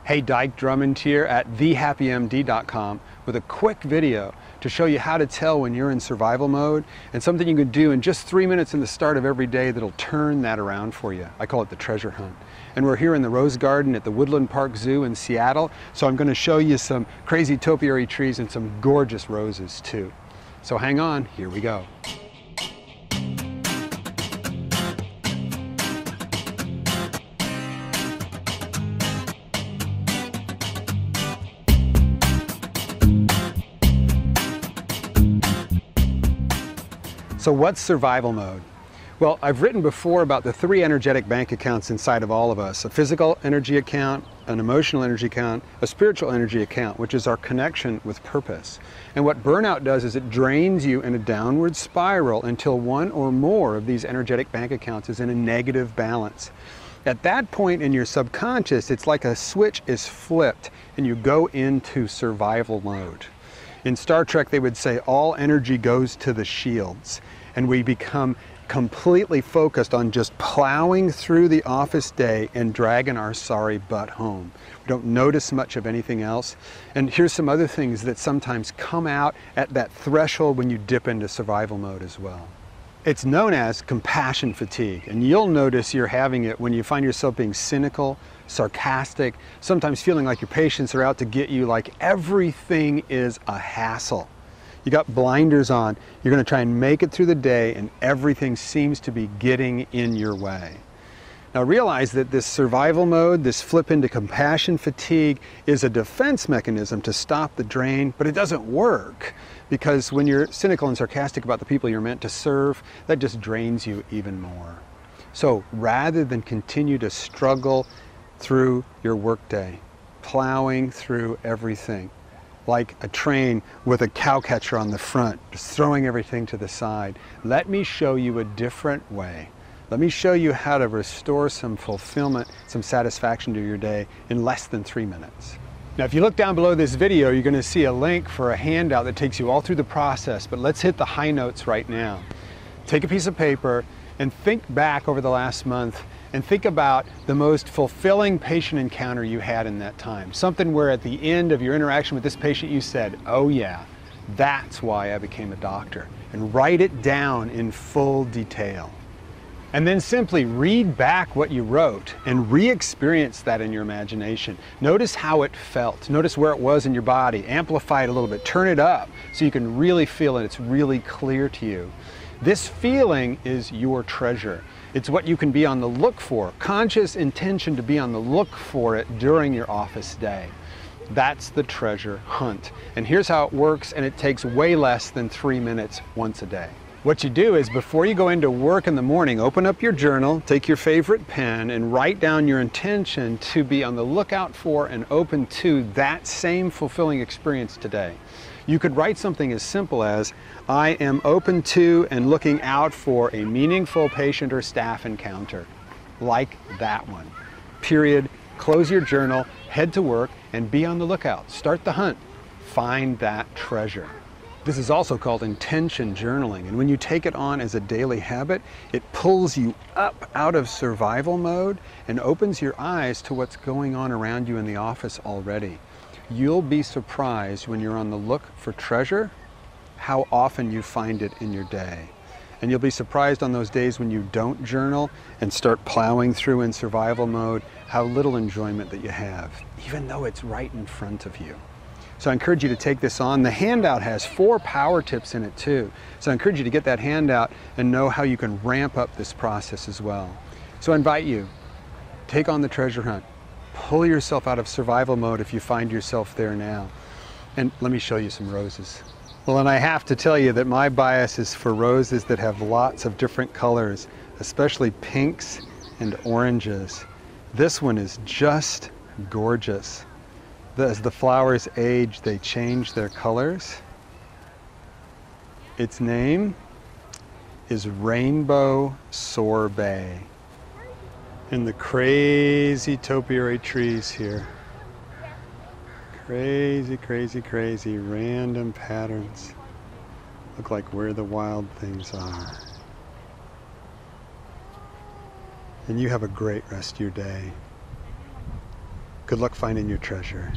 Hey, Dyke Drummond here at thehappymd.com with a quick video to show you how to tell when you're in survival mode and something you can do in just 3 minutes in the start of every day that'll turn that around for you. I call it the treasure hunt. And we're here in the Rose Garden at the Woodland Park Zoo in Seattle, so I'm going to show you some crazy topiary trees and some gorgeous roses too. So hang on, here we go. So what's survival mode? Well, I've written before about the 3 energetic bank accounts inside of all of us: a physical energy account, an emotional energy account, a spiritual energy account, which is our connection with purpose. And what burnout does is it drains you in a downward spiral until one or more of these energetic bank accounts is in a negative balance. At that point in your subconscious, it's like a switch is flipped and you go into survival mode. In Star Trek, they would say all energy goes to the shields, and we become completely focused on just plowing through the office day and dragging our sorry butt home. We don't notice much of anything else. And here's some other things that sometimes come out at that threshold when you dip into survival mode as well. It's known as compassion fatigue, and you'll notice you're having it when you find yourself being cynical, sarcastic, sometimes feeling like your patients are out to get you, like everything is a hassle. You got blinders on, you're going to try and make it through the day and everything seems to be getting in your way. Now realize that this survival mode, this flip into compassion fatigue, is a defense mechanism to stop the drain, but it doesn't work because when you're cynical and sarcastic about the people you're meant to serve, that just drains you even more. So rather than continue to struggle through your workday, plowing through everything, like a train with a cow catcher on the front, just throwing everything to the side, let me show you a different way. Let me show you how to restore some fulfillment, some satisfaction to your day in less than 3 minutes. Now, if you look down below this video, you're going to see a link for a handout that takes you all through the process, but let's hit the high notes right now. Take a piece of paper and think back over the last month and think about the most fulfilling patient encounter you had in that time. Something where at the end of your interaction with this patient you said, oh yeah, that's why I became a doctor. And write it down in full detail. And then simply read back what you wrote and re-experience that in your imagination. Notice how it felt. Notice where it was in your body. Amplify it a little bit. Turn it up so you can really feel it. It's really clear to you. This feeling is your treasure. It's what you can be on the look for. Conscious intention to be on the look for it during your office day. That's the treasure hunt. And here's how it works, and it takes way less than 3 minutes once a day. What you do is before you go into work in the morning, open up your journal, take your favorite pen, and write down your intention to be on the lookout for and open to that same fulfilling experience today. You could write something as simple as, I am open to and looking out for a meaningful patient or staff encounter, like that one. Period. Close your journal, head to work, and be on the lookout. Start the hunt. Find that treasure. This is also called intention journaling, and when you take it on as a daily habit, it pulls you up out of survival mode and opens your eyes to what's going on around you in the office already. You'll be surprised when you're on the look for treasure, how often you find it in your day. And you'll be surprised on those days when you don't journal and start plowing through in survival mode, how little enjoyment that you have, even though it's right in front of you. So I encourage you to take this on. The handout has 4 power tips in it too. So I encourage you to get that handout and know how you can ramp up this process as well. So I invite you, take on the treasure hunt. Pull yourself out of survival mode if you find yourself there now. And let me show you some roses. Well, and I have to tell you that my bias is for roses that have lots of different colors, especially pinks and oranges. This one is just gorgeous. As the flowers age, they change their colors. Its name is Rainbow Sorbet. And the crazy topiary trees here. Crazy, crazy, crazy random patterns. Look like where the wild things are. And you have a great rest of your day. Good luck finding your treasure.